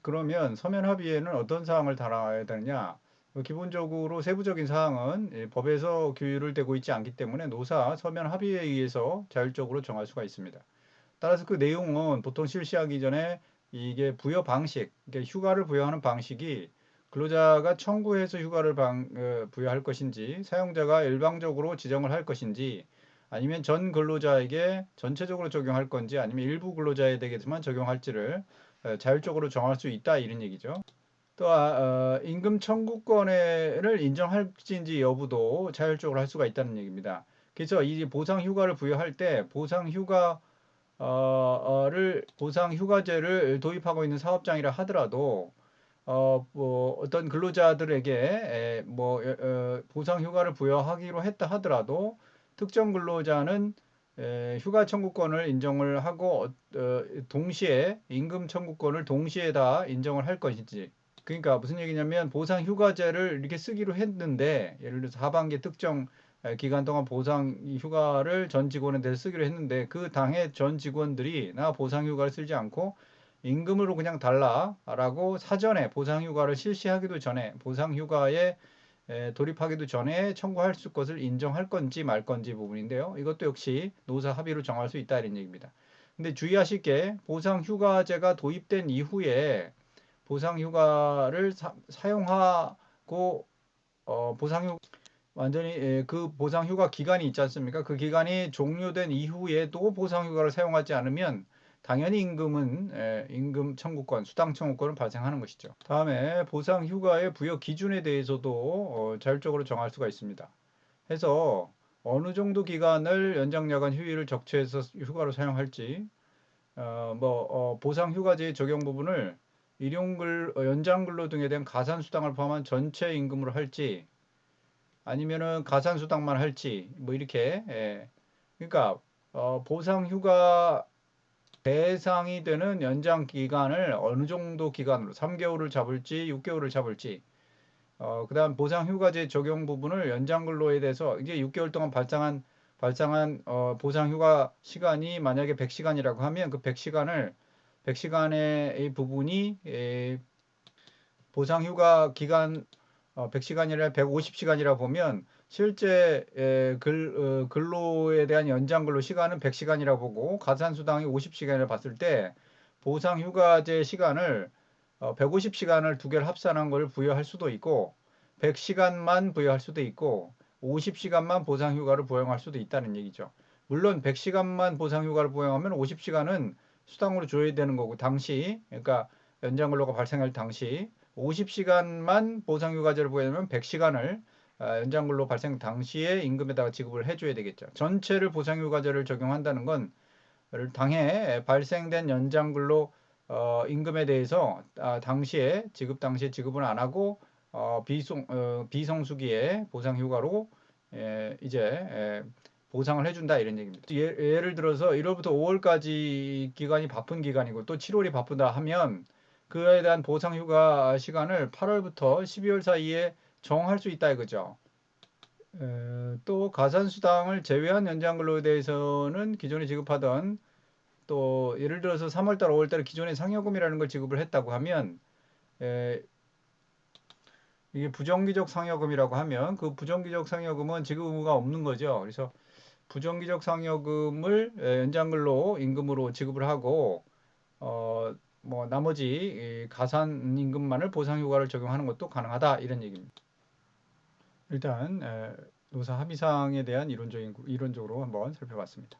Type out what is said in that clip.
그러면 서면 합의에는 어떤 사항을 달아야 되느냐? 기본적으로 세부적인 사항은 법에서 규율을 되고 있지 않기 때문에 노사 서면 합의에 의해서 자율적으로 정할 수가 있습니다. 따라서 그 내용은 보통 실시하기 전에 이게 부여 방식, 이게 휴가를 부여하는 방식이 근로자가 청구해서 휴가를 부여할 것인지, 사용자가 일방적으로 지정을 할 것인지, 아니면 전 근로자에게 전체적으로 적용할 건지, 아니면 일부 근로자에게만 적용할지를 자율적으로 정할 수 있다 이런 얘기죠. 또 임금 청구권을 인정할지인지 여부도 자율적으로 할 수가 있다는 얘기입니다. 그래서 이 보상 휴가를 부여할 때 보상 휴가제를 도입하고 있는 사업장이라 하더라도 뭐 어떤 근로자들에게 보상 휴가를 부여하기로 했다 하더라도 특정 근로자는 휴가 청구권을 인정을 하고 동시에 임금 청구권을 동시에 다 인정을 할 것인지. 그러니까 무슨 얘기냐면 보상 휴가제를 이렇게 쓰기로 했는데 예를 들어서 하반기 특정 기간 동안 보상 휴가를 전 직원에 대해서 쓰기로 했는데 그 당해 전 직원들이 나 보상 휴가를 쓰지 않고 임금으로 그냥 달라라고 사전에 보상 휴가를 실시하기도 전에 보상 휴가에 돌입하기도 전에 청구할 수 것을 인정할 건지 말 건지 부분인데요. 이것도 역시 노사 합의로 정할 수 있다 이런 얘기입니다. 근데 주의하실 게 보상 휴가제가 도입된 이후에 보상 휴가를 사용하고 보상 휴 완전히 그 보상 휴가 기간이 있지 않습니까? 그 기간이 종료된 이후에도 보상 휴가를 사용하지 않으면 당연히 임금 청구권, 수당 청구권은 발생하는 것이죠. 다음에 보상 휴가의 부여 기준에 대해서도 자율적으로 정할 수가 있습니다. 해서 어느 정도 기간을 연장 야간 휴일을 적체해서 휴가로 사용할지, 보상 휴가제의 적용 부분을 연장 근로 등에 대한 가산 수당을 포함한 전체 임금으로 할지, 아니면은 가산 수당만 할지, 뭐 이렇게, 그러니까 보상 휴가 대상이 되는 연장 기간을 어느 정도 기간으로 3개월을 잡을지 6개월을 잡을지, 그다음 보상 휴가제 적용 부분을 연장 근로에 대해서 이게 6개월 동안 발생한 보상 휴가 시간이 만약에 100시간이라고 하면 그 100시간의 이 부분이 보상 휴가 기간 100시간이라 150시간이라 보면 실제 근로에 대한 연장 근로 시간은 100시간이라 보고 가산 수당이 50시간을 봤을 때 보상 휴가제 시간을 150시간을 두 개를 합산한 걸 부여할 수도 있고 100시간만 부여할 수도 있고 50시간만 보상 휴가를 부여할 수도 있다는 얘기죠. 물론 100시간만 보상 휴가를 부여하면 50시간은 수당으로 줘야 되는 거고 당시 그러니까 연장 근로가 발생할 당시 50시간만 보상휴가제를 부여하면 100시간을 연장 근로 발생 당시에 임금에다가 지급을 해줘야 되겠죠. 전체를 보상휴가제를 적용한다는 건 당해 발생된 연장 근로 임금에 대해서 당시에 지급은 안 하고 비성수기에 보상휴가로 이제 보상을 해준다 이런 얘기입니다. 예를 들어서 1월부터 5월까지 기간이 바쁜 기간이고 또 7월이 바쁘다 하면 그에 대한 보상 휴가 시간을 8월부터 12월 사이에 정할 수 있다 이거죠. 또 가산수당을 제외한 연장근로에 대해서는 기존에 지급하던 또 예를 들어서 3월달, 5월달에 기존에 상여금이라는 걸 지급을 했다고 하면 에, 이게 부정기적 상여금이라고 하면 그 부정기적 상여금은 지급 의무가 없는 거죠. 그래서 부정기적 상여금을 연장근로 임금으로 지급을 하고 나머지 가산 임금만을 보상휴가를 적용하는 것도 가능하다 이런 얘기입니다. 일단 노사 합의사항에 대한 이론적으로 한번 살펴봤습니다.